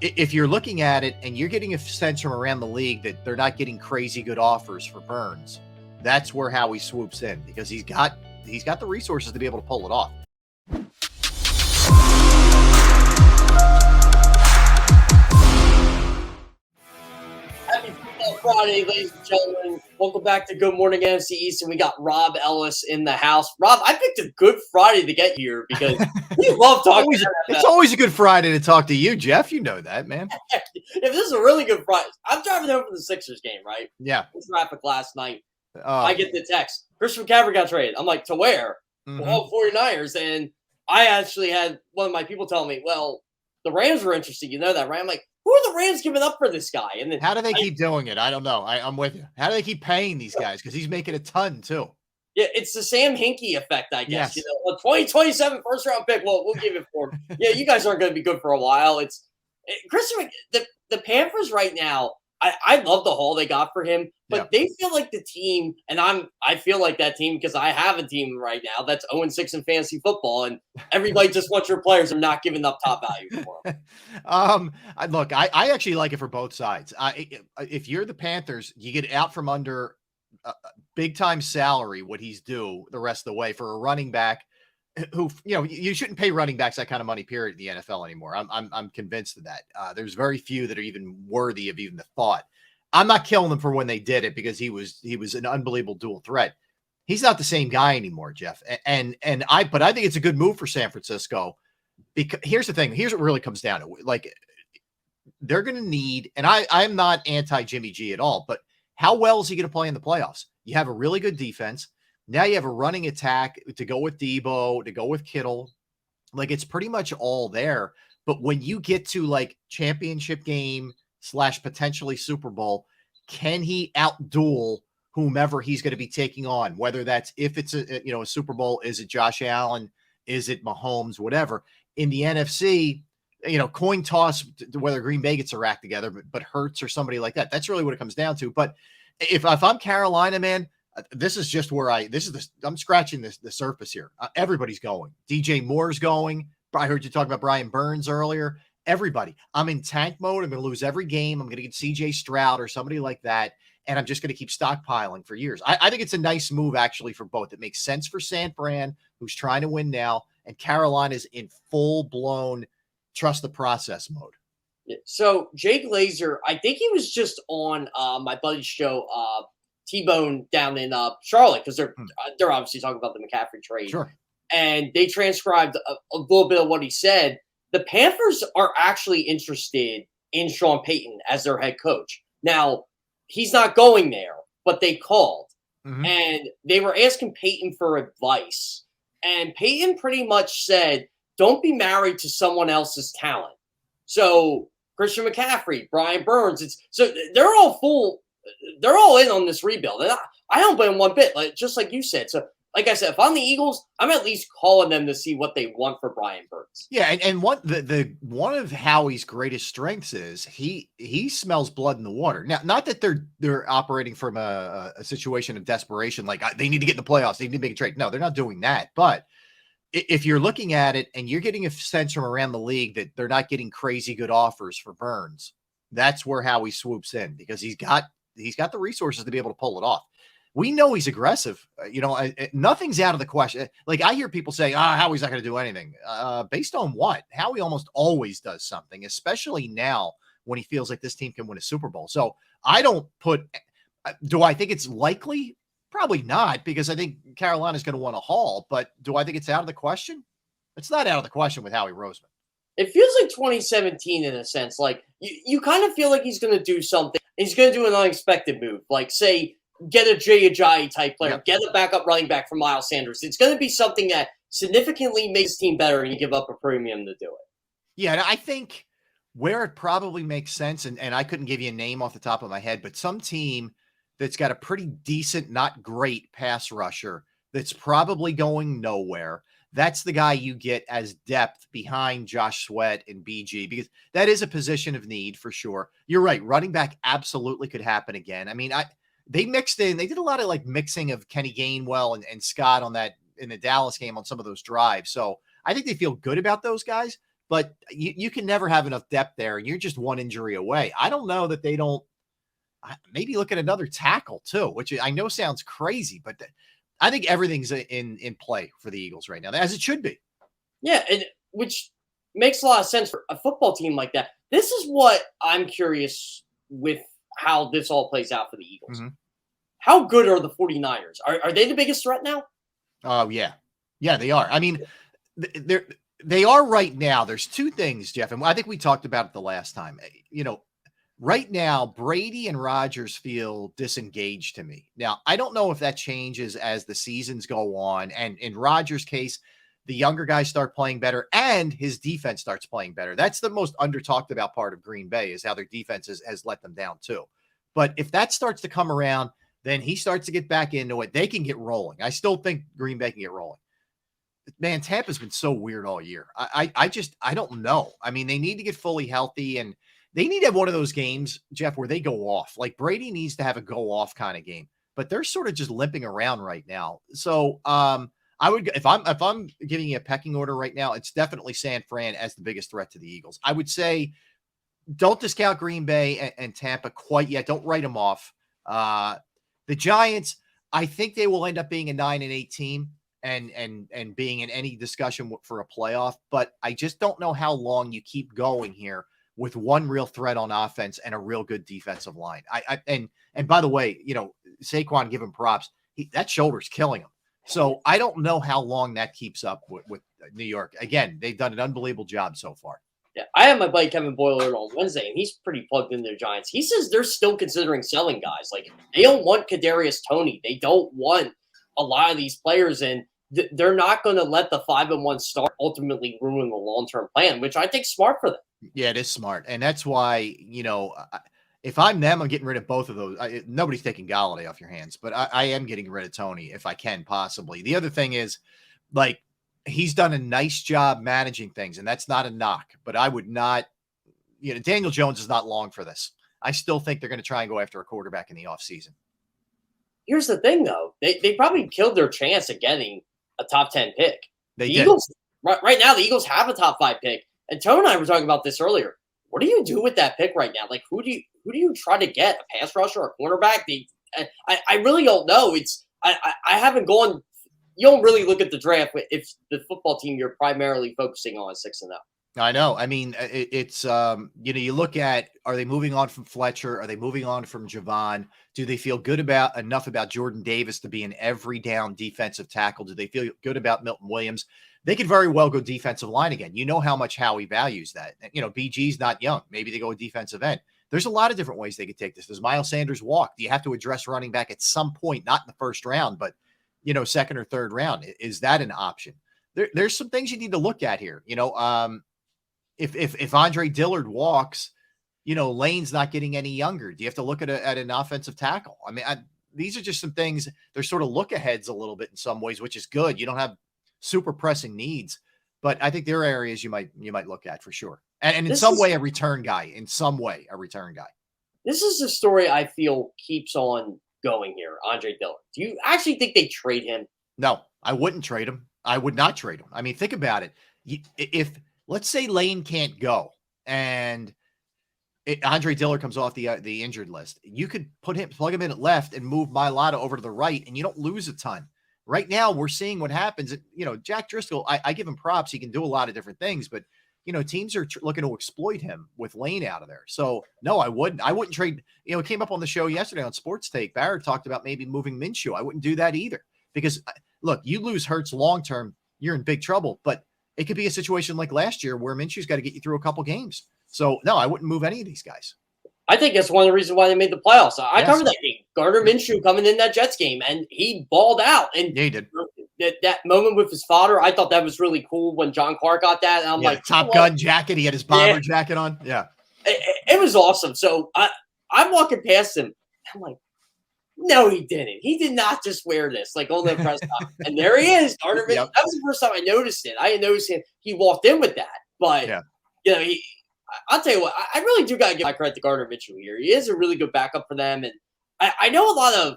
if you're looking at it and you're getting a sense from around the league that they're not getting crazy good offers for Burns, that's where Howie swoops in, because he's got the resources to be able to pull it off. Happy Football Friday, ladies and gentlemen. Welcome back to Good Morning NFC East, and we got Rob Ellis in the house. Rob, I picked a good Friday to get here because we love talking. It's always a good Friday to talk to you, Jeff. You know that, man. If this is a really good Friday, I'm driving home from the Sixers game, right? Yeah. It was traffic last night. I get the text. Christian McCaffrey got traded. I'm like, to where? Well, 49ers. And I actually had one of my people tell me, well, the Rams were interested. You know that, right? I'm like, who are the Rams giving up for this guy? And then how do they keep doing it? I don't know. I'm with you. How do they keep paying these guys? Because he's making a ton too. Yeah, it's the Sam Hinkie effect, I guess. Yes. You know, a 2027 first round pick. Well, we'll give it for him. Yeah, you guys aren't going to be good for a while. Christian. The Panthers right now. I love the haul they got for him, but they feel like the team, and I feel like that team because I have a team right now that's 0-6 in fantasy football, and everybody just wants your players are not giving up top value for them. Look, I actually like it for both sides. If you're the Panthers, you get out from under big time salary, what he's due the rest of the way for a running back who, you know, you shouldn't pay running backs that kind of money, period, in the NFL anymore. I'm convinced of that. There's very few that are even worthy of even the thought. I'm not killing them for when they did it because he was an unbelievable dual threat. He's not the same guy anymore, Jeff. But I think it's a good move for San Francisco because here's the thing. Here's what really comes down to, like, they're going to need, and I'm not anti Jimmy G at all, but how well is he going to play in the playoffs? You have a really good defense. Now you have a running attack to go with Debo, to go with Kittle. Like, it's pretty much all there. But when you get to like championship game / potentially Super Bowl, can he outduel whomever he's going to be taking on? Whether that's, if it's a Super Bowl, is it Josh Allen? Is it Mahomes? Whatever. In the NFC, coin toss whether Green Bay gets their act together, but Hurts or somebody like that. That's really what it comes down to. But if I'm Carolina, man, this is just where I'm scratching the surface here. Everybody's going. DJ Moore's going. I heard you talk about Brian Burns earlier. Everybody. I'm in tank mode. I'm going to lose every game. I'm going to get CJ Stroud or somebody like that. And I'm just going to keep stockpiling for years. I think it's a nice move actually for both. It makes sense for San Fran, who's trying to win now, and Carolina's in full blown trust the process mode. So Jake Glazer, I think he was just on my buddy's show, T-Bone, down in Charlotte, because they're obviously talking about the McCaffrey trade. Sure. And they transcribed a little bit of what he said. The Panthers are actually interested in Sean Payton as their head coach. Now, he's not going there, but they called. And they were asking Payton for advice. And Payton pretty much said, don't be married to someone else's talent. So Christian McCaffrey, Brian Burns, so they're all in on this rebuild. And I don't blame them one bit, just like you said. So, like I said, if I'm the Eagles, I'm at least calling them to see what they want for Brian Burns. Yeah, and one of Howie's greatest strengths is he smells blood in the water. Now, not that they're operating from a situation of desperation, like they need to get in the playoffs, they need to make a trade. No, they're not doing that. But if you're looking at it and you're getting a sense from around the league that they're not getting crazy good offers for Burns, that's where Howie swoops in, because he's got the resources to be able to pull it off. We know he's aggressive. Nothing's out of the question. Like, I hear people say, Howie's not going to do anything. Based on what? Howie almost always does something, especially now when he feels like this team can win a Super Bowl. So do I think it's likely? Probably not, because I think Carolina's going to want a haul. But do I think it's out of the question? It's not out of the question with Howie Roseman. It feels like 2017 in a sense. Like, you kind of feel like he's going to do something. He's going to do an unexpected move. Like, say, get a Jay Ajayi type player, get a backup running back for Miles Sanders. It's going to be something that significantly makes the team better, and you give up a premium to do it. Yeah, and I think where it probably makes sense, and I couldn't give you a name off the top of my head, but some team that's got a pretty decent, not great pass rusher that's probably going nowhere. That's the guy you get as depth behind Josh Sweat and BG, because that is a position of need for sure. You're right. Running back absolutely could happen again. I mean, they did a lot of like mixing of Kenny Gainwell and Scott on that in the Dallas game on some of those drives. So I think they feel good about those guys, but you can never have enough depth there. And you're just one injury away. I don't know that they don't maybe look at another tackle too, which I know sounds crazy, but I think everything's in play for the Eagles right now, as it should be. Yeah, and which makes a lot of sense for a football team like that. This is what I'm curious with how this all plays out for the Eagles. Mm-hmm. How good are the 49ers? Are they the biggest threat now? Oh, yeah. Yeah, they are. I mean, they are right now. There's two things, Jeff, and I think we talked about it the last time. Right now, Brady and Rodgers feel disengaged to me. Now, I don't know if that changes as the seasons go on. And in Rodgers' case, the younger guys start playing better and his defense starts playing better. That's the most under-talked about part of Green Bay, is how their defense has let them down too. But if that starts to come around, then he starts to get back into it. They can get rolling. I still think Green Bay can get rolling. Man, Tampa's been so weird all year. I don't know. I mean, they need to get fully healthy, and they need to have one of those games, Jeff, where they go off. Like Brady needs to have a go off kind of game, but they're sort of just limping around right now. So I would, if I'm giving you a pecking order right now, it's definitely San Fran as the biggest threat to the Eagles. I would say don't discount Green Bay and Tampa quite yet. Don't write them off. The Giants, I think they will end up being a 9-8 team and being in any discussion for a playoff, but I just don't know how long you keep going here with one real threat on offense and a real good defensive line. And by the way, Saquon, give him props. That shoulder's killing him. So I don't know how long that keeps up with New York. Again, they've done an unbelievable job so far. Yeah, I had my buddy Kevin Boiler on Wednesday, and he's pretty plugged into the Giants. He says they're still considering selling guys. Like, they don't want Kadarius Toney. They don't want a lot of these players, and they're not going to let the 5-1 start ultimately ruin the long-term plan, which I think is smart for them. Yeah, it is smart. And that's why, if I'm them, I'm getting rid of both of those. Nobody's taking Galladay off your hands, but I am getting rid of Toney if I can possibly. The other thing is, like, he's done a nice job managing things, and that's not a knock, but I would not, Daniel Jones is not long for this. I still think they're going to try and go after a quarterback in the offseason. Here's the thing, though. They probably killed their chance of getting a top 10 pick. The Eagles, right now, the Eagles have a top 5 pick. And Tone and I were talking about this earlier. What do you do with that pick right now? Like, who do you try to get? A pass rusher or a cornerback? I really don't know. I haven't gone. You don't really look at the draft if the football team you're primarily focusing on is 6-0. I know. I mean, it's you look at, are they moving on from Fletcher? Are they moving on from Javon? Do they feel good enough about Jordan Davis to be an every down defensive tackle? Do they feel good about Milton Williams? They could very well go defensive line again. You know how much Howie values that. BG's not young. Maybe they go a defensive end. There's a lot of different ways they could take this. Does Miles Sanders walk? Do you have to address running back at some point? Not in the first round, but second or third round. Is that an option? There's some things you need to look at here. If Andre Dillard walks, Lane's not getting any younger. Do you have to look at an offensive tackle? I mean, these are just some things. They're sort of look aheads a little bit in some ways, which is good. You don't have super pressing needs, but I think there are areas you might look at for sure. And in some way, a return guy. This is the story I feel keeps on going here, Andre Dillard. Do you actually think they trade him? No, I wouldn't trade him. I would not trade him. I mean, think about it. If let's say Lane can't go and Andre Dillard comes off the injured list, you could plug him in at left and move Mailata over to the right, and you don't lose a ton. Right now, we're seeing what happens. Jack Driscoll, I give him props. He can do a lot of different things, but teams are looking to exploit him with Lane out of there. So no, I wouldn't trade. It came up on the show yesterday on Sports Take. Barrett talked about maybe moving Minshew. I wouldn't do that either, because look, you lose Hurts long-term, you're in big trouble, but it could be a situation like last year where Minshew's got to get you through a couple games. So no, I wouldn't move any of these guys. I think that's one of the reasons why they made the playoffs. I covered that game. Gardner Minshew coming in that Jets game, and he balled out. And yeah, he did. That moment with his father, I thought that was really cool when John Clark got that. And I'm like, Top Gun jacket. He had his bomber jacket on. Yeah. It was awesome. So I'm walking past him. I'm like, no, he didn't. He did not just wear this like on the press conference. And there he is. Gardner Minshew. Yep. That was the first time I noticed it. I didn't notice him. He walked in with that. But, I'll tell you what, I really do got to give my credit to Gardner Minshew here. He is a really good backup for them. And I know a lot of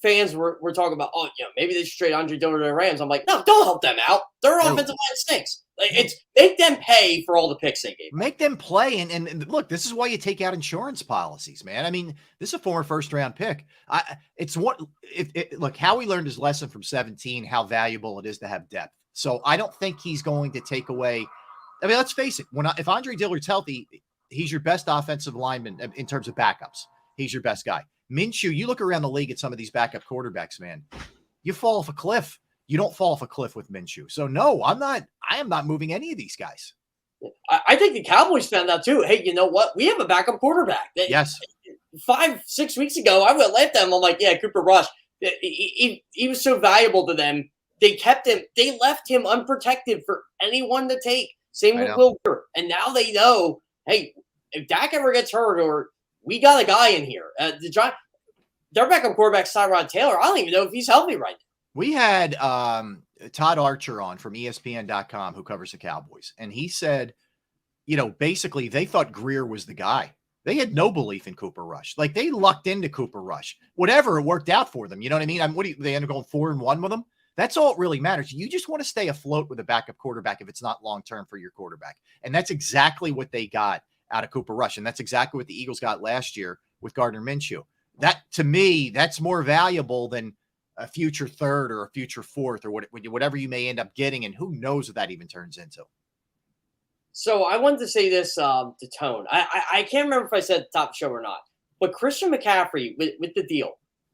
fans were talking about, maybe they should trade Andre Dillard to the Rams. I'm like, no, don't help them out. Their offensive line stinks. Like, it's make them pay for all the picks they gave. Make them play. And look, this is why you take out insurance policies, man. I mean, this is a former first-round pick. Look, Howie learned his lesson from 17, how valuable it is to have depth. So I don't think he's going to take away. I mean, let's face it. If Andre Dillard's healthy, he's your best offensive lineman in terms of backups. He's your best guy. Minshew, you look around the league at some of these backup quarterbacks, man, you fall off a cliff. You don't fall off a cliff with Minshew. So no, I am not moving any of these guys. I think the Cowboys found out too. Hey, you know what? We have a backup quarterback. Yes. 5-6 weeks ago, I would have laughed at him. I'm like, yeah, Cooper Rush. He was so valuable to them. They kept him. They left him unprotected for anyone to take. Same with Wilker. And now they know, hey, if Dak ever gets hurt, or we got a guy in here. Their backup quarterback, Tyrod Taylor, I don't even know if he's healthy right now. We had Todd Archer on from ESPN.com who covers the Cowboys. And he said, basically they thought Greer was the guy. They had no belief in Cooper Rush. Like, they lucked into Cooper Rush. Whatever, it worked out for them. You know what I mean? They end up going 4-1 with him? That's all it really matters. You just want to stay afloat with a backup quarterback if it's not long-term for your quarterback. And that's exactly what they got out of Cooper Rush. And that's exactly what the Eagles got last year with Gardner Minshew. That, to me, that's more valuable than a future third or a future fourth or whatever you may end up getting. And who knows what that even turns into. So I wanted to say this to Tone. I can't remember if I said at the top of the show or not, but Christian McCaffrey with the deal,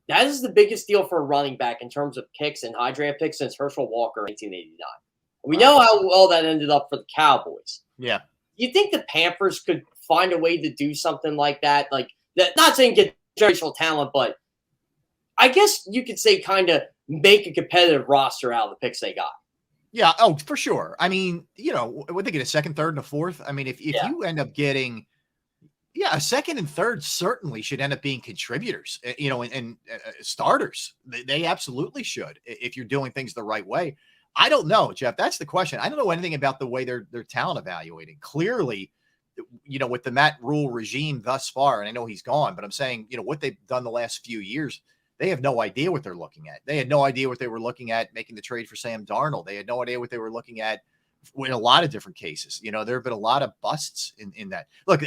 that is the biggest deal for a running back in terms of picks and high draft picks since Herschel Walker in 1989. We know how well that ended up for the Cowboys. Yeah. You think the Panthers could find a way to do something like that? Like that, not saying get generational talent, but I guess you could say kind of make a competitive roster out of the picks they got. Yeah. Oh, for sure. I mean, would they get a second, third, and a fourth? I mean, if you end up getting, a second and third certainly should end up being contributors, and starters. They absolutely should if you're doing things the right way. I don't know, Jeff. That's the question. I don't know anything about the way they're talent evaluating. Clearly, with the Matt Rule regime thus far, and I know he's gone, but I'm saying, what they've done the last few years, they have no idea what they're looking at. They had no idea what they were looking at making the trade for Sam Darnold. They had no idea what they were looking at in a lot of different cases. There have been a lot of busts in that. Look,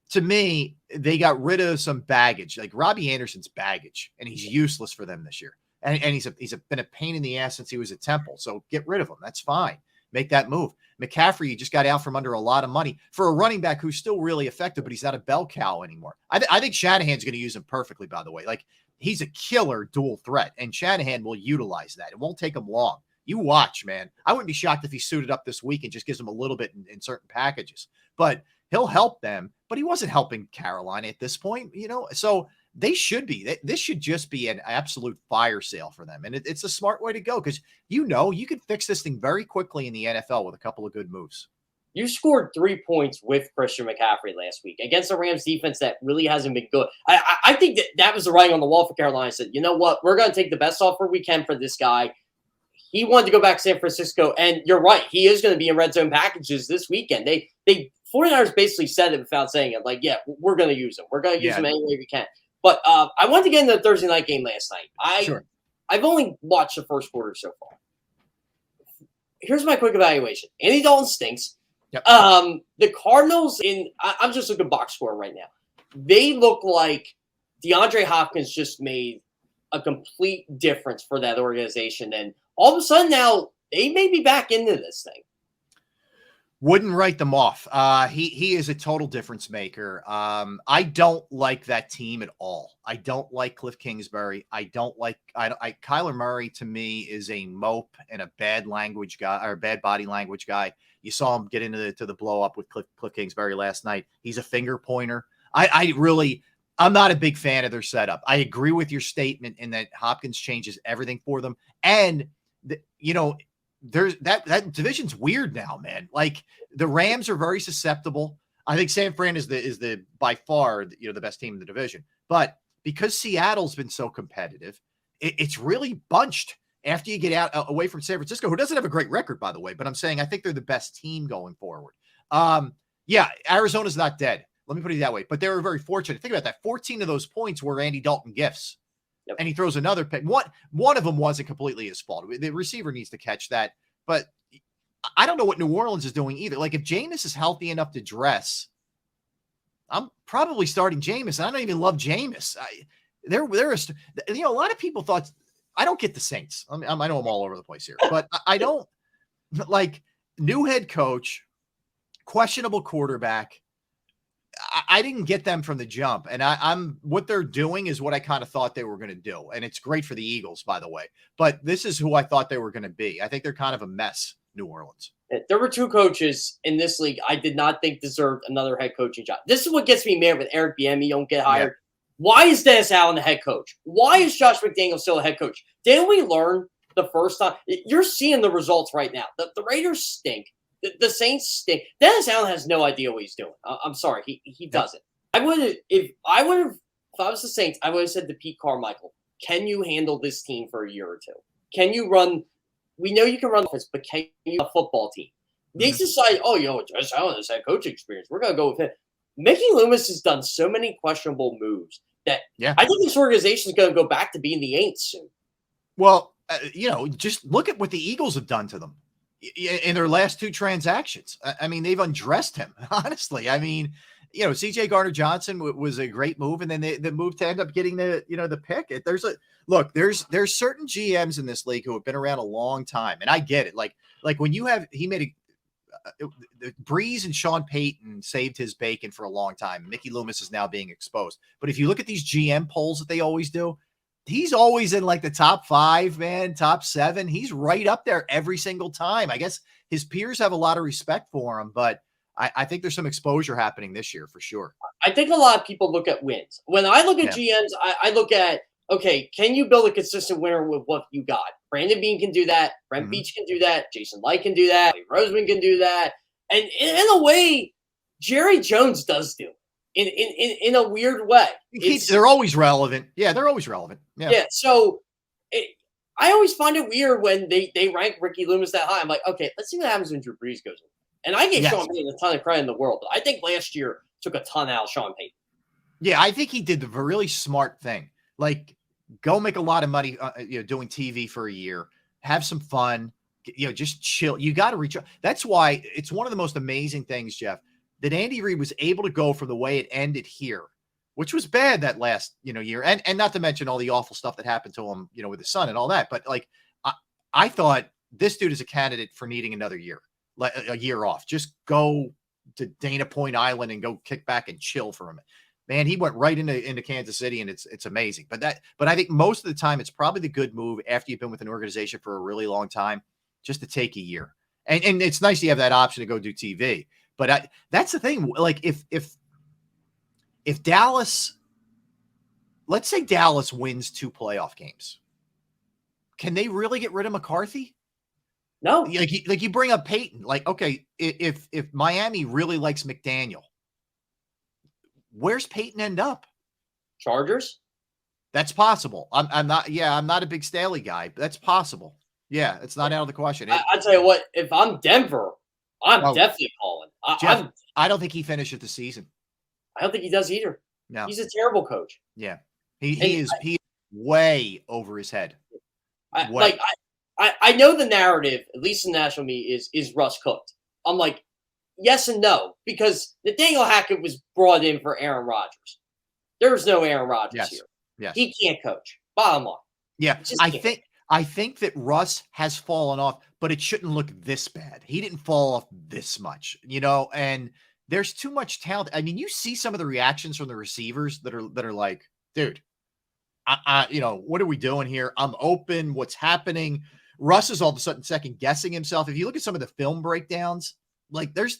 to me, they got rid of some baggage, like Robbie Anderson's baggage, and he's useless for them this year. And he's been a pain in the ass since he was at Temple. So get rid of him. That's fine. Make that move. McCaffrey just got out from under a lot of money for a running back who's still really effective, but he's not a bell cow anymore. I think Shanahan's going to use him perfectly, by the way. Like, he's a killer dual threat, and Shanahan will utilize that. It won't take him long. You watch, man. I wouldn't be shocked if he suited up this week and just gives them a little bit in certain packages. But he'll help them. But he wasn't helping Carolina at this point, So they should be. This should just be an absolute fire sale for them. And it's a smart way to go because, you could fix this thing very quickly in the NFL with a couple of good moves. You scored 3 points with Christian McCaffrey last week against the Rams defense that really hasn't been good. I think that was the writing on the wall for Carolina. I said, you know what? We're going to take the best offer we can for this guy. He wanted to go back to San Francisco, and you're right. He is going to be in red zone packages this weekend. They 49ers basically said it without saying it. Like, yeah, we're going to use him. We're going to use him any way we can. But I wanted to get into the Thursday night game last night. I've only watched the first quarter so far. Here's my quick evaluation. Andy Dalton stinks. Yep. The Cardinals I'm just looking box score right now. They look like DeAndre Hopkins just made a complete difference for that organization. And all of a sudden now they may be back into this thing. Wouldn't write them off. He is a total difference maker. I don't like that team at all. I don't like Cliff Kingsbury. Kyler Murray to me is a mope and a bad language guy or a bad body language guy. You saw him get into the blow up with Cliff Kingsbury last night. He's a finger pointer. I'm not a big fan of their setup. I agree with your statement in that Hopkins changes everything for them. And there's that division's weird now, man. Like, the Rams are very susceptible. I think San Fran is the by far, the best team in the division. But because Seattle's been so competitive, it's really bunched after you get out away from San Francisco, who doesn't have a great record, by the way. But I'm saying I think they're the best team going forward. Arizona's not dead. Let me put it that way. But they were very fortunate. Think about that. 14 of those points were Andy Dalton gifts. Yep. And he throws another pick. One of them wasn't completely his fault. The receiver needs to catch that. But I don't know what New Orleans is doing either. Like if Jameis is healthy enough to dress, I'm probably starting Jameis. I don't even love Jameis. A lot of people thought, I don't get the Saints. I know I'm all over the place here, but I don't like new head coach, questionable quarterback. I didn't get them from the jump, and I'm what they're doing is what I kind of thought they were going to do, and it's great for the Eagles, by the way. But this is who I thought they were going to be. I think they're kind of a mess, New Orleans. There were two coaches in this league I did not think deserved another head coaching job. This is what gets me mad with Eric Bieniemy don't get hired. Yeah. Why is Dennis Allen the head coach? Why is Josh McDaniels still a head coach? Didn't we learn the first time? You're seeing the results right now. The Raiders stink. The Saints stink. Dennis Allen has no idea what he's doing. I'm sorry, he doesn't. If I was the Saints, I would have said to Pete Carmichael, "Can you handle this team for a year or two? Can you run? We know you can run this, but can you a football team?" They decide, Dennis Allen has had coaching experience. We're gonna go with him. Mickey Loomis has done so many questionable moves that I think this organization is going to go back to being the Aints soon. Well, just look at what the Eagles have done to them in their last two transactions. I mean, they've undressed him, honestly. I mean, CJ Gardner-Johnson was a great move, and then the move to end up getting the pick. There's certain GMs in this league who have been around a long time, and I get it. Like when he made Breeze and Sean Payton saved his bacon for a long time. Mickey Loomis is now being exposed. But if you look at these GM polls that they always do, he's always in like the top 5, man, top 7. He's right up there every single time. I guess his peers have a lot of respect for him, but I think there's some exposure happening this year for sure. I think a lot of people look at wins. When I look at GMs, I look at, okay, can you build a consistent winner with what you got? Brandon Beane can do that. Brent Beach can do that. Jason Light can do that. Howie Roseman can do that. And in a way, Jerry Jones does do in a weird way. They're always relevant. Yeah, they're always relevant. Yeah. So I always find it weird when they rank Ricky Loomis that high. I'm like, okay, let's see what happens when Drew Brees goes in. And I gave Sean Payton a ton of credit in the world, but I think last year took a ton out of Sean Payton. Yeah, I think he did the really smart thing. Like, go make a lot of money, doing TV for a year, have some fun, just chill. You got to reach out. That's why it's one of the most amazing things, Jeff, that Andy Reid was able to go from the way it ended here, which was bad that last, year. And not to mention all the awful stuff that happened to him, with his son and all that. But like, I thought this dude is a candidate for needing another year, like a year off. Just go to Dana Point Island and go kick back and chill for a minute. Man, he went right into Kansas City, and it's amazing. But I think most of the time it's probably the good move after you've been with an organization for a really long time, just to take a year. And it's nice you have that option to go do TV. But that's the thing. Like if Dallas, let's say Dallas wins 2 playoff games, can they really get rid of McCarthy? No. Like you bring up Peyton. Like, okay, if Miami really likes McDaniel, where's Peyton end up? Chargers? That's possible. I'm not a big Staley guy, but that's possible. Yeah, it's not out of the question. I'll tell you what, if I'm Denver, I'm definitely calling. Jeff, I don't think he finishes the season. I don't think he does either. No. He's a terrible coach. Yeah. He is way over his head. I know the narrative, at least in national media, is Russ cooked. I'm like, yes and no, because Nathaniel Hackett was brought in for Aaron Rodgers. There's no Aaron Rodgers here. Yes. He can't coach. Bottom line. Yeah. I think that Russ has fallen off, but it shouldn't look this bad. He didn't fall off this much, and there's too much talent. I mean, you see some of the reactions from the receivers that are like, dude, what are we doing here? I'm open. What's happening? Russ is all of a sudden second guessing himself. If you look at some of the film breakdowns, like there's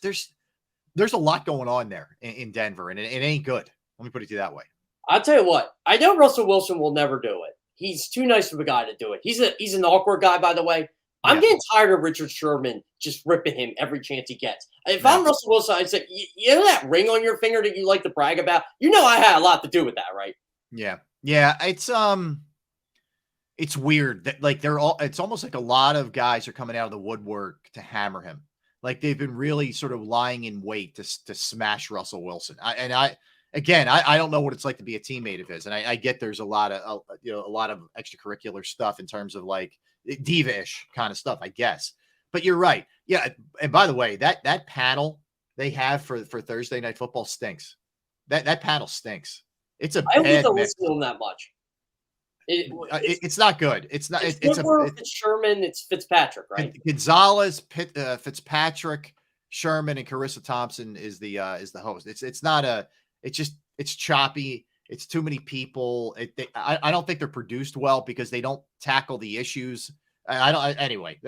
a lot going on there in Denver, and it ain't good. Let me put it to you that way. I'll tell you what, I know Russell Wilson will never do it. He's too nice of a guy to do it. He's an awkward guy, by the way. I'm getting tired of Richard Sherman just ripping him every chance he gets. If I'm Russell Wilson, I'd say, you know that ring on your finger that you like to brag about? I had a lot to do with that, right? Yeah. Yeah. It's weird that it's almost like a lot of guys are coming out of the woodwork to hammer him. Like they've been really sort of lying in wait to smash Russell Wilson. I don't know what it's like to be a teammate of his. And I get there's a lot of extracurricular stuff in terms of like diva-ish kind of stuff, I guess. But you're right. Yeah. And by the way, that panel they have for Thursday Night Football stinks. That panel stinks. It's a I don't get bad to mix. listen to them that much. It's not good. It's not. It's Sherman. It's Fitzpatrick, right? Gonzalez, Fitzpatrick, Sherman, and Carissa Thompson is the host. It's not a. It's choppy. It's too many people. I don't think they're produced well because they don't tackle the issues. Anyway,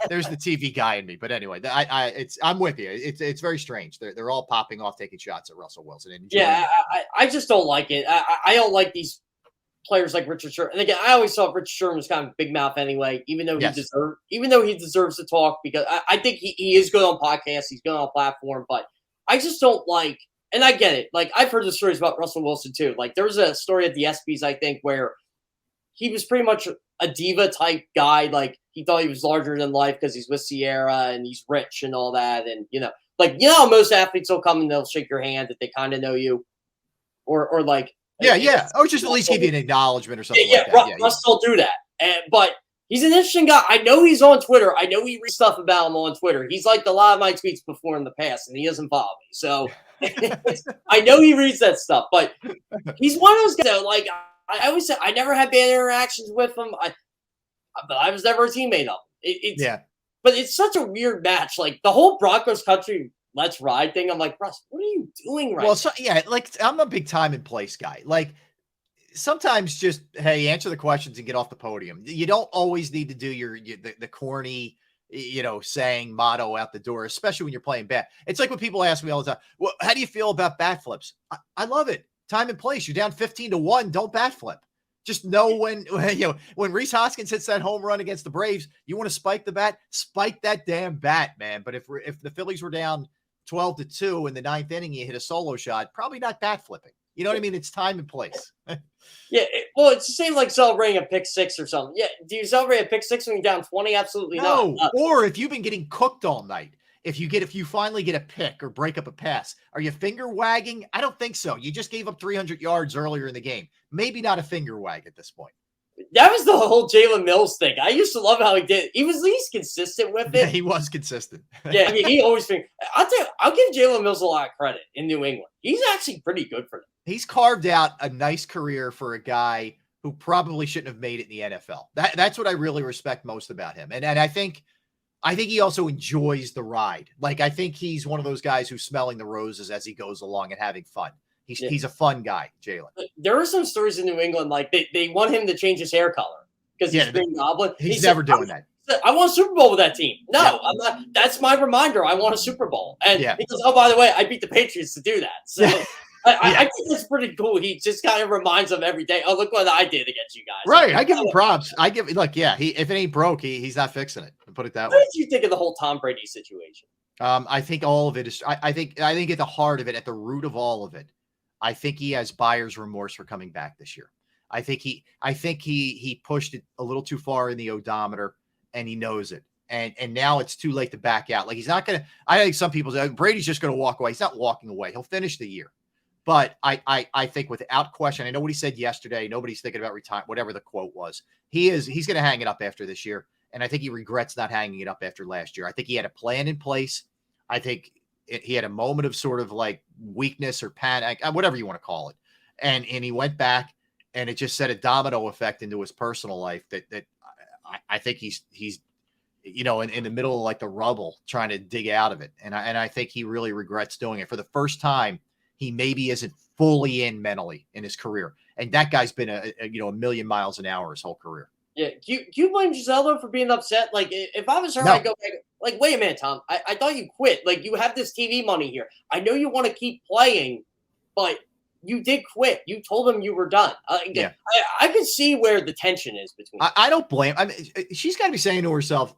there's the TV guy in me, but anyway, I'm with you. It's very strange. They're all popping off, taking shots at Russell Wilson. And I just don't like it. I don't like these players like Richard Sherman. And again, I always thought Richard Sherman was kind of big mouth anyway, even though he deserves to talk, because I think he is good on podcasts, he's good on a platform, but I just don't like. And I get it. Like, I've heard the stories about Russell Wilson too. Like, there was a story at the ESPYs, I think, where he was pretty much a diva type guy. Like, he thought he was larger than life because he's with Sierra and he's rich and all that. And, most athletes will come and they'll shake your hand if they kind of know you, or like, or just at least give you an acknowledgement or something. Russ will do that. But he's an interesting guy. I know he's on Twitter. I know he reads stuff about him on Twitter. He's liked a lot of my tweets before in the past, and he doesn't follow me. So I know he reads that stuff, but he's one of those guys that, like, I always say, I never had bad interactions with him. But I was never a teammate of him. But it's such a weird match. Like, the whole Broncos country let's ride thing. I'm like, Russ, what are you doing right now? Like, I'm a big time and place guy. Like, sometimes just, hey, answer the questions and get off the podium. You don't always need to do the corny, saying motto out the door, especially when you're playing bat. It's like when people ask me all the time, well, how do you feel about bat flips? I love it. Time and place. You're down 15-1. Don't bat flip. Just know when Rhys Hoskins hits that home run against the Braves, you want to spike the bat, spike that damn bat, man. But if the Phillies were down 12-2 in the ninth inning, you hit a solo shot, probably not bat flipping. You know what I mean? It's time and place. It's the same like celebrating a pick six or something. Yeah, do you celebrate a pick six when you're down 20? Absolutely not. Or if you've been getting cooked all night, if you finally get a pick or break up a pass, are you finger wagging? I don't think so. You just gave up 300 yards earlier in the game. Maybe not a finger wag at this point. That was the whole Jalen Mills thing. I used to love how he did. He was at least consistent with it. Yeah, he was consistent. He always think. I'll give Jalen Mills a lot of credit in New England. He's actually pretty good for them. He's carved out a nice career for a guy who probably shouldn't have made it in the NFL. That's what I really respect most about him. And I think he also enjoys the ride. Like, I think he's one of those guys who's smelling the roses as he goes along and having fun. He's a fun guy, Jalen. There are some stories in New England, like they want him to change his hair color because he's Green Goblin. He's never doing that. I want a Super Bowl with that team. No, I'm not. That's my reminder. I want a Super Bowl. And he goes, oh, by the way, I beat the Patriots to do that. So I think that's pretty cool. He just kind of reminds them every day, oh, look what I did against you guys. Right. I give him props. If it ain't broke, he's not fixing it. Put it that way. What did you think of the whole Tom Brady situation? I think all of it is, I think at the heart of it, at the root of all of it, I think he has buyer's remorse for coming back this year. I think he pushed it a little too far in the odometer, and he knows it. And now it's too late to back out. Like, he's not going to, I think some people say Brady's just going to walk away. He's not walking away. He'll finish the year. But I think without question, I know what he said yesterday. Nobody's thinking about retirement, whatever the quote was. He's going to hang it up after this year. And I think he regrets not hanging it up after last year. I think he had a plan in place. I think he had a moment of sort of like weakness or panic, whatever you want to call it. And he went back, and it just set a domino effect into his personal life that I think he's in the middle of like the rubble trying to dig out of it. And I think he really regrets doing it for the first time. He maybe isn't fully in mentally in his career. And that guy's been a million miles an hour his whole career. Yeah. Do you blame Giselle though for being upset? Like, if I was her, I'd go back. Like, wait a minute, Tom. I thought you quit. Like, you have this TV money here. I know you want to keep playing, but you did quit. You told him you were done. I could see where the tension is between. I don't blame. I mean, she's got to be saying to herself,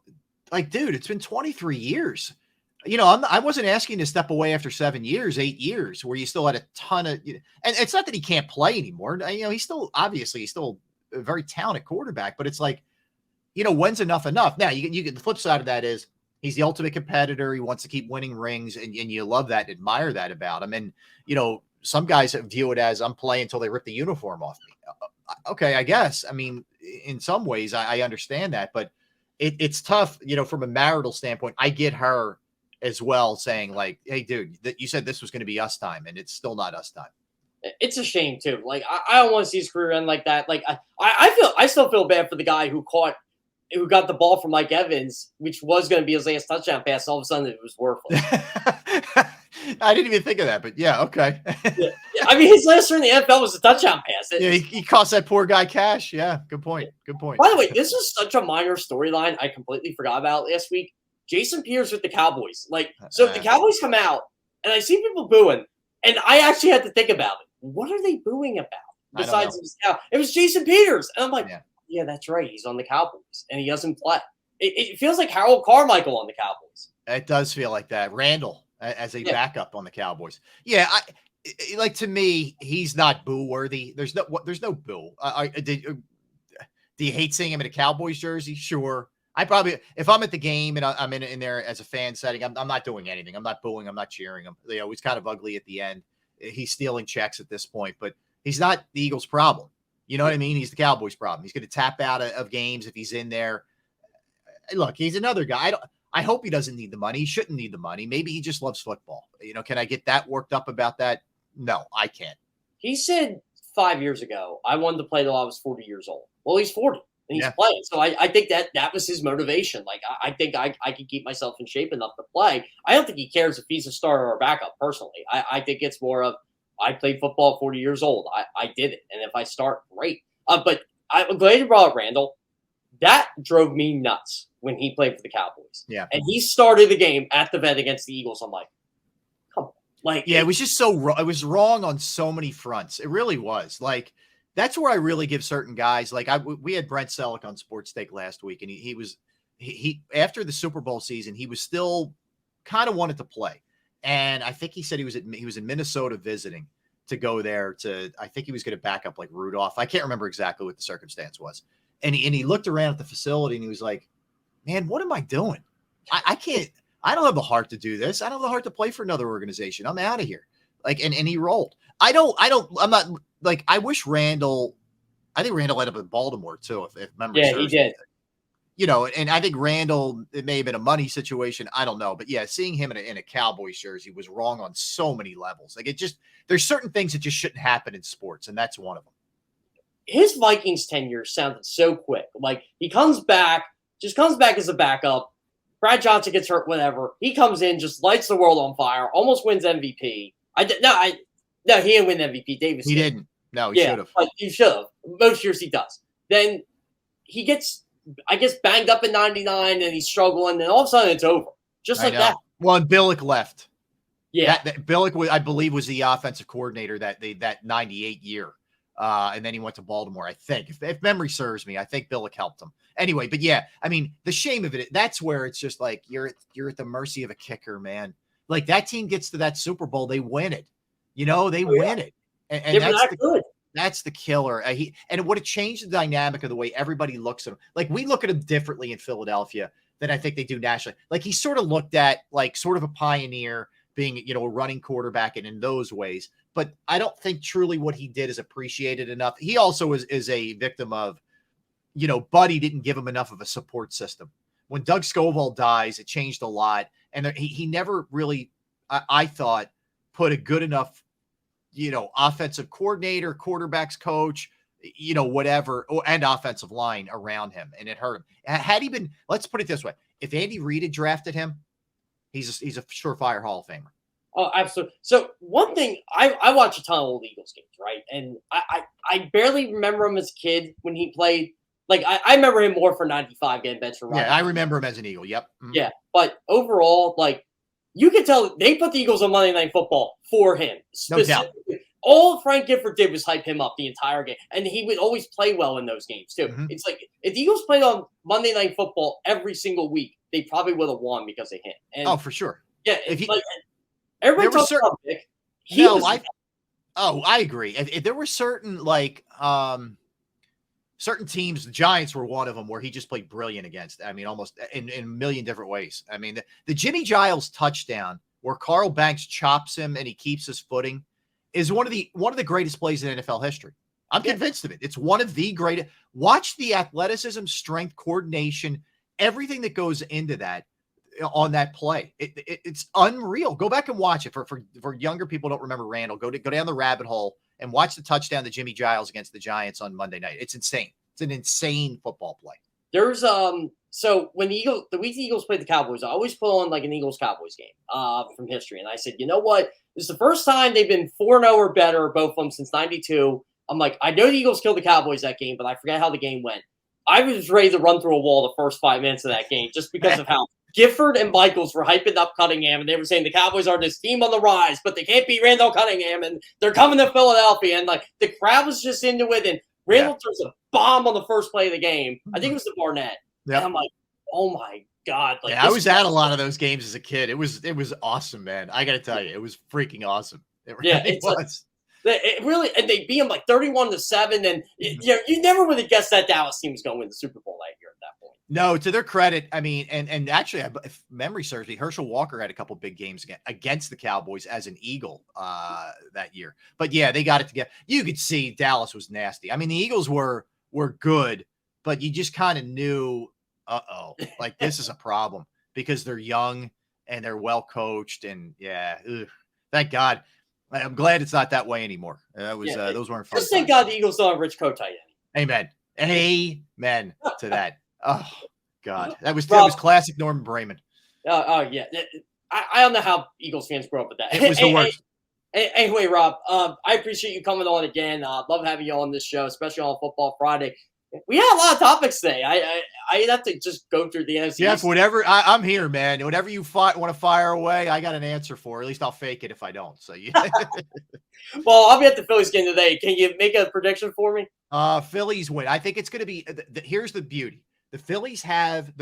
like, dude, it's been 23 years. I wasn't asking to step away after 7 years, 8 years, where you still had a ton of, and it's not that he can't play anymore. He's still a very talented quarterback, but it's like, when's enough? Now you get the flip side of that is he's the ultimate competitor. He wants to keep winning rings, and you love that, admire that about him. And, some guys view it as I'm playing until they rip the uniform off me. Okay, I guess. I mean, in some ways I understand that, but it's tough, from a marital standpoint. I get her as well saying like, hey, dude, you said this was going to be us time, and it's still not us time. It's a shame too. Like I don't want to see his career end like that. Like I still feel bad for the guy who got the ball from Mike Evans, which was going to be his last touchdown pass. All of a sudden, it was worthless. I didn't even think of that, but yeah, okay. Yeah. I mean, his last turn in the NFL was a touchdown pass. Yeah, he cost that poor guy cash. Yeah, good point. Good point. By the way, this is such a minor storyline I completely forgot about last week. Jason Peters with the Cowboys. Like, so the Cowboys come out, and I see people booing, and I actually had to think about it. What are they booing about? Besides, it was Jason Peters. And I'm like, yeah, that's right. He's on the Cowboys, and he doesn't play. It feels like Harold Carmichael on the Cowboys. It does feel like that. Randall as a backup on the Cowboys. Yeah, like, to me, he's not boo worthy. There's no boo. Do you hate seeing him in a Cowboys jersey? Sure. I probably, if I'm at the game and I'm in there as a fan setting, I'm not doing anything. I'm not booing. I'm not cheering him. He's kind of ugly at the end. He's stealing checks at this point, but he's not the Eagles' problem. You know what I mean? He's the Cowboys' problem. He's going to tap out of games if he's in there. Look, he's another guy. I hope he doesn't need the money. He shouldn't need the money. Maybe he just loves football. Can I get that worked up about that? No, I can't. He said 5 years ago, I wanted to play till I was 40 years old. Well, he's 40 and he's playing. So I think that was his motivation. Like, I think I can keep myself in shape enough to play. I don't think he cares if he's a starter or a backup personally. I think it's more of, I played football at 40 years old. I did it. And if I start, great. But I'm glad you brought up Randall. That drove me nuts when he played for the Cowboys. Yeah. And he started the game at the vet against the Eagles. I'm like, come on. Like, yeah, it was just so wrong. It was wrong on so many fronts. It really was. Like, that's where I really give certain guys, like we had Brent Selleck on Sports Take last week, and he after the Super Bowl season, he was still kind of wanted to play. And I think he said he was in Minnesota visiting to go there I think he was going to back up like Rudolph. I can't remember exactly what the circumstance was. And he looked around at the facility and he was like, man, what am I doing? I can't, I don't have the heart to do this. I don't have the heart to play for another organization. I'm out of here. Like, and he rolled. I'm not like, I wish Randall, I think Randall ended up in Baltimore too. If memory serves. He did. And I think Randall, it may have been a money situation. I don't know. But yeah, seeing him in a Cowboys jersey was wrong on so many levels. Like, there's certain things that just shouldn't happen in sports. And that's one of them. His Vikings tenure sounded so quick. Like, he comes back as a backup. Brad Johnson gets hurt, whatever. He comes in, just lights the world on fire, almost wins MVP. No, he didn't win MVP. Davis He didn't. No, he should have. But he should have. Most years he does. Then he gets, I guess, banged up in 99 and he's struggling, and all of a sudden it's over. Just like that. Well, and Billick left. Yeah. Billick, I believe, was the offensive coordinator that 98 year. And then he went to Baltimore, I think. If memory serves me, I think Billick helped him. Anyway, but yeah, I mean, the shame of it, that's where it's just like you're at the mercy of a kicker, man. Like, that team gets to that Super Bowl, they win it. They win it. And that's the killer. And it would have changed the dynamic of the way everybody looks at him. Like, we look at him differently in Philadelphia than I think they do nationally. Like, he's sort of looked at like sort of a pioneer, being, a running quarterback, and in those ways. But I don't think truly what he did is appreciated enough. He also is a victim of, Buddy didn't give him enough of a support system. When Doug Scoville dies, it changed a lot. And he never really, I thought, put a good enough, offensive coordinator, quarterbacks coach, whatever, and offensive line around him. And it hurt him. Had he been, let's put it this way. If Andy Reid had drafted him, he's a surefire Hall of Famer. Oh, absolutely. So one thing, I watch a ton of old Eagles games, right? And I barely remember him as a kid when he played. Like, I remember him more for 95 getting benched for Ryan. Yeah, I remember him as an Eagle. Yep. Mm-hmm. Yeah. But overall, like, you can tell they put the Eagles on Monday Night Football for him. No doubt. All Frank Gifford did was hype him up the entire game. And he would always play well in those games, too. Mm-hmm. It's like, if the Eagles played on Monday Night Football every single week, they probably would have won because of him. And, for sure. Yeah. Everybody talks about Vic. I agree. There were certain, like, certain teams, the Giants were one of them, where he just played brilliant against. I mean, almost in a million different ways. I mean, the Jimmy Giles touchdown where Carl Banks chops him and he keeps his footing is one of the greatest plays in NFL history. I'm convinced of it. It's one of the greatest. Watch the athleticism, strength, coordination, everything that goes into that on that play. It's unreal. Go back and watch it for younger people who don't remember Randall. Go down the rabbit hole and watch the touchdown to Jimmy Giles against the Giants on Monday night. It's insane. It's an insane football play. There's so when the week the Eagles played the Cowboys, I always put on like an Eagles Cowboys game from history, and I said, you know what? This is the first time they've been 4-0 or better, both of them since '92. I'm like, I know the Eagles killed the Cowboys that game, but I forget how the game went. I was ready to run through a wall the first 5 minutes of that game just because of how Gifford and Michaels were hyping up Cunningham, and they were saying the Cowboys are this team on the rise, but they can't beat Randall Cunningham, and they're coming to Philadelphia, and like the crowd was just into it, and Randall throws a bomb on the first play of the game. I think it was the Barnett. Yep. And I'm like, oh my God. Like, I was at a lot of those games as a kid. It was awesome, man. I got to tell you, it was freaking awesome. It really was. It really, and they beat them like 31-7, and you never would have guessed that Dallas team was going to win the Super Bowl that year at that point. No, to their credit, I mean, and actually, if memory serves me, Herschel Walker had a couple big games against the Cowboys as an Eagle that year. But yeah, they got it together. You could see Dallas was nasty. I mean, the Eagles were good, but you just kind of knew, like this is a problem because they're young and they're well coached, and thank God. I'm glad it's not that way anymore. Those weren't fun. Just thank God the Eagles don't have Rich Kotite anymore. Amen to that. Oh God, that was classic Norman Brayman. Yeah. I don't know how Eagles fans grew up with that. It was the worst. Anyway, Rob, I appreciate you coming on again. Love having you on this show, especially on Football Friday. We had a lot of topics today. I have to just go through the NFC. Jeff, whatever. I'm here, man. Whatever you want to fire away, I got an answer for. At least I'll fake it if I don't. So Well, I'll be at the Phillies game today. Can you make a prediction for me? Phillies win. I think it's going to be. Here's the beauty. The Phillies have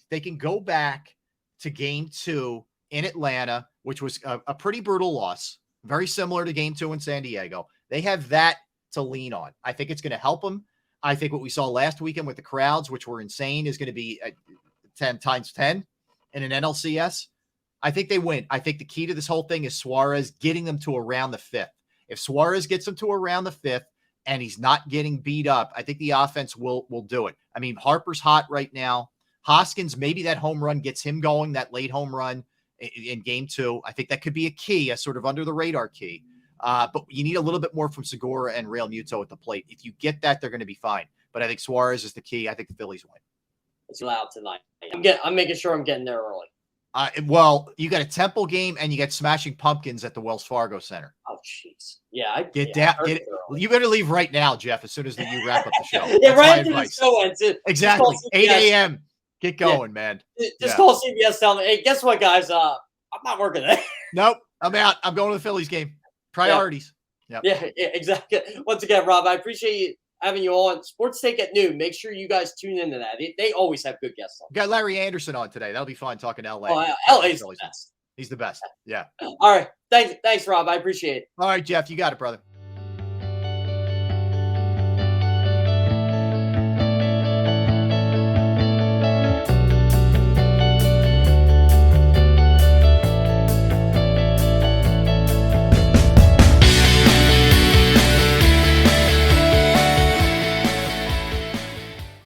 they can go back to Game 2 in Atlanta, which was a pretty brutal loss, very similar to Game 2 in San Diego. They have that to lean on. I think it's going to help them. I think what we saw last weekend with the crowds, which were insane, is going to be 10 times 10 in an NLCS. I think they win. I think the key to this whole thing is Suarez getting them to around the 5th. If Suarez gets them to around the 5th and he's not getting beat up, I think the offense will do it. I mean, Harper's hot right now. Hoskins, maybe that home run gets him going, that late home run in Game 2. I think that could be a key, a sort of under the radar key. But you need a little bit more from Segura and Real Muto at the plate. If you get that, they're going to be fine. But I think Suarez is the key. I think the Phillies win. It's loud tonight. I'm making sure I'm getting there early. Well, you got a Temple game and you got Smashing Pumpkins at the Wells Fargo Center. Oh, jeez. Yeah. You better leave right now, Jeff, as soon as you wrap up the show. Right after the show ends. Exactly. 8 a.m. Get going, man. Just call CBS, tell them, hey, guess what, guys? I'm not working there. Nope. I'm out. I'm going to the Phillies game. Priorities. Yeah, exactly. Once again, Rob, I appreciate you having you on. Sports Take at noon. Make sure you guys tune into that. They always have good guests on. Got Larry Anderson on today. That'll be fun talking LA. LA's the best. He's the best. Yeah. All right. Thanks, Rob. I appreciate it. All right, Jeff. You got it, brother.